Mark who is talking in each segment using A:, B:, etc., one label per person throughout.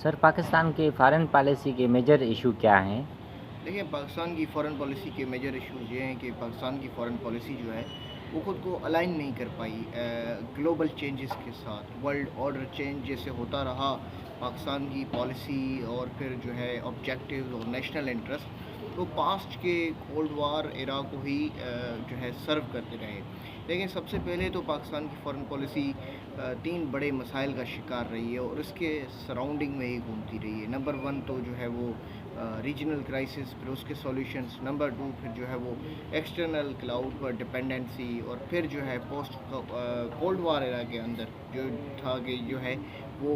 A: سر پاکستان کی foreign policy کے major issue کیا ہیں؟
B: دیکھیں، پاکستان کی فارن پالیسی کے میجر ایشوز یہ ہیں کہ پاکستان کی فارن پالیسی جو ہے وہ خود کو الائن نہیں کر پائی گلوبل چینجز کے ساتھ. ورلڈ آرڈر چینج جیسے ہوتا رہا، پاکستان کی پالیسی اور پھر جو ہے آبجیکٹیوز اور نیشنل انٹرسٹ وہ پاسٹ کے کولڈ وار ایرا کو ہی جو ہے سرو کرتے رہے. لیکن سب سے پہلے تو پاکستان کی فارن پالیسی 3 بڑے مسائل کا شکار رہی ہے اور اس کے سراؤنڈنگ میں ہی گھومتی رہی ہے. نمبر 1 تو جو ہے وہ ریجنل کرائسس، پھر اس کے سولیوشنس. نمبر 2 پھر جو ہے وہ ایکسٹرنل کلاؤڈ پر ڈپینڈنسی، اور پھر جو ہے پوسٹ کولڈ وار ایرا کے اندر جو تھا کہ جو ہے وہ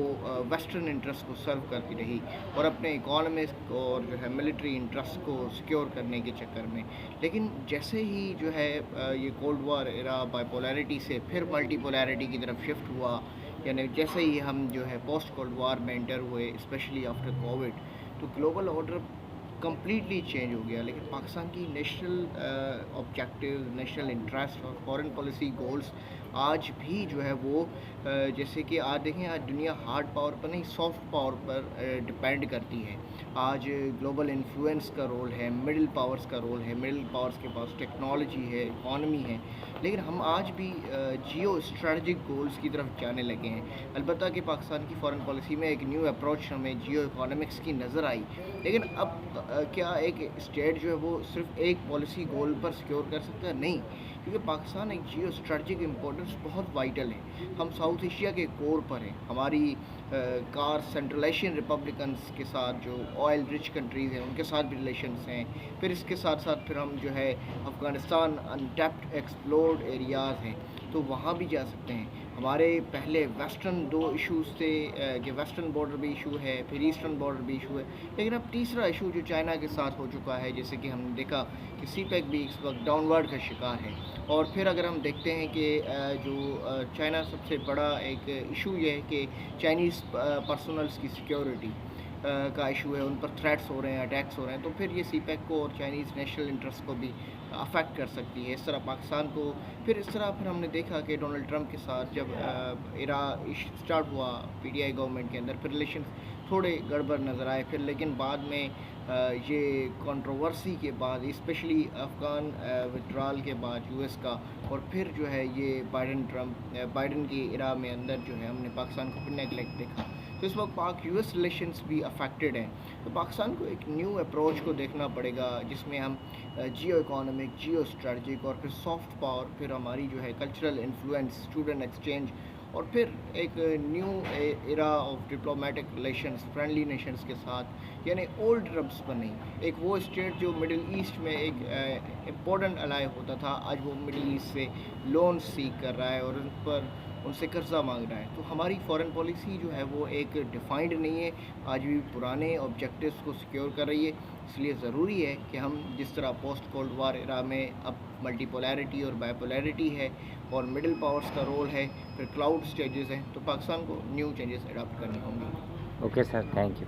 B: ویسٹرن انٹرسٹ کو سرو کرتی رہی اور اپنے اکانومک اور جو ہے ملٹری انٹرسٹ کو سیکیور کرنے کے چکر میں. لیکن جیسے ہی جو ہے یہ کولڈ وار ایرا بائی پولیرٹی سے پھر ملٹی پولیرٹی کی طرف شفٹ ہوا، یعنی جیسے ہی ہم جو ہے پوسٹ کولڈ وار میں انٹر ہوئے، اسپیشلی آفٹر کووڈ، تو گلوبل آرڈر کمپلیٹلی چینج ہو گیا. لیکن پاکستان کی نیشنل آبجیکٹیو، نیشنل انٹرسٹ اور فارن پالیسی گولز آج بھی جو ہے وہ جیسے کہ آج دیکھیں، آج دنیا ہارڈ پاور پر نہیں، سافٹ پاور پر ڈپینڈ کرتی ہے. آج گلوبل انفلوئنس کا رول ہے، مڈل پاورز کا رول ہے، مڈل پاورز کے پاس ٹیکنالوجی ہے، اکانومی ہے. لیکن ہم آج بھی جیو اسٹریٹجک گولز کی طرف جانے لگے ہیں. البتہ کہ پاکستان کی فارن پالیسی میں ایک نیو اپروچ ہمیں جیو اکانومکس کی نظر آئی. لیکن اب کیا ایک اسٹیٹ جو ہے وہ صرف ایک پالیسی گول پر سیکیور کر سکتا ہے؟ نہیں، کیونکہ پاکستان ایک جیو اسٹریٹجک امپورٹنس بہت وائٹل ہے. ہم ساؤتھ ایشیا کے کور پر ہیں. ہماری کار سینٹرل ایشین ریپبلکنس کے ساتھ جو آئل رچ کنٹریز ہیں ان کے ساتھ بھی ریلیشنس ہیں. پھر اس کے ساتھ ساتھ پھر ہم جو ہے افغانستان انٹیپڈ ایکسپلورڈ ایریاز ہیں تو وہاں بھی جا سکتے ہیں. ہمارے پہلے ویسٹرن 2 ایشوز تھے کہ ویسٹرن بارڈر بھی ایشو ہے، پھر ایسٹرن بارڈر بھی ایشو ہے. لیکن اب تیسرا ایشو جو چائنا کے ساتھ ہو چکا ہے، جیسے کہ ہم نے دیکھا کہ سی پیک بھی اس وقت ڈاؤن ورڈ کا شکار ہے. اور پھر اگر ہم دیکھتے ہیں کہ جو چائنا سب سے بڑا ایک ایشو یہ ہے کہ چائنیز پرسنلز کی سیکیورٹی کا ایشو ہے، ان پر تھریٹس ہو رہے ہیں، اٹیکس ہو رہے ہیں. تو پھر یہ سی پیک کو اور چائنیز نیشنل انٹرسٹ کو بھی افیکٹ کر سکتی ہے. اس طرح پاکستان کو پھر ہم نے دیکھا کہ ڈونلڈ ٹرمپ کے ساتھ جب ایرا اسٹارٹ ہوا پی ٹی آئی گورنمنٹ کے اندر، پھر ریلیشن تھوڑے گڑبڑ نظر آئے. پھر لیکن بعد میں یہ کنٹروورسی کے بعد، اسپیشلی افغان وڈرال کے بعد یو ایس کا، اور پھر جو ہے یہ بائیڈن کی ایرا میں اندر جو ہے ہم نے پاکستان کو پھر نیگلیکٹ دیکھا. تو اس وقت پاک یو ایس ریلیشنس بھی افیکٹڈ ہیں. تو پاکستان کو ایک نیو اپروچ کو دیکھنا پڑے گا جس میں ہم جیو اکانومک، جیو اسٹریٹجک، اور پھر سافٹ پاور، پھر ہماری جو ہے کلچرل انفلوئنس، اسٹوڈنٹ ایکسچینج، اور پھر ایک new era of diplomatic relations friendly nations کے ساتھ، یعنی اولڈ ٹرمپس پر نہیں. ایک وہ اسٹیٹ جو مڈل ایسٹ میں ایک امپورٹنٹ الائی ہوتا تھا، آج وہ مڈل ایسٹ سے لون سیک کر رہا ہے اور ان سے قرضہ مانگ رہا ہے. تو ہماری فارن پالیسی جو ہے وہ ایک ڈیفائنڈ نہیں ہے، آج بھی پرانے آبجیکٹیوز کو سیکیور کر رہی ہے. اس لیے ضروری ہے کہ ہم جس طرح پوسٹ کولڈ وار ایرا میں اب ملٹی پولیرٹی اور بائی پولیرٹی ہے اور مڈل پاورز کا رول ہے، پھر کلاؤڈ اسٹیجز ہیں، تو پاکستان کو نیو چینجز اڈاپٹ کرنے ہوں گے.
A: Okay sir, thank you.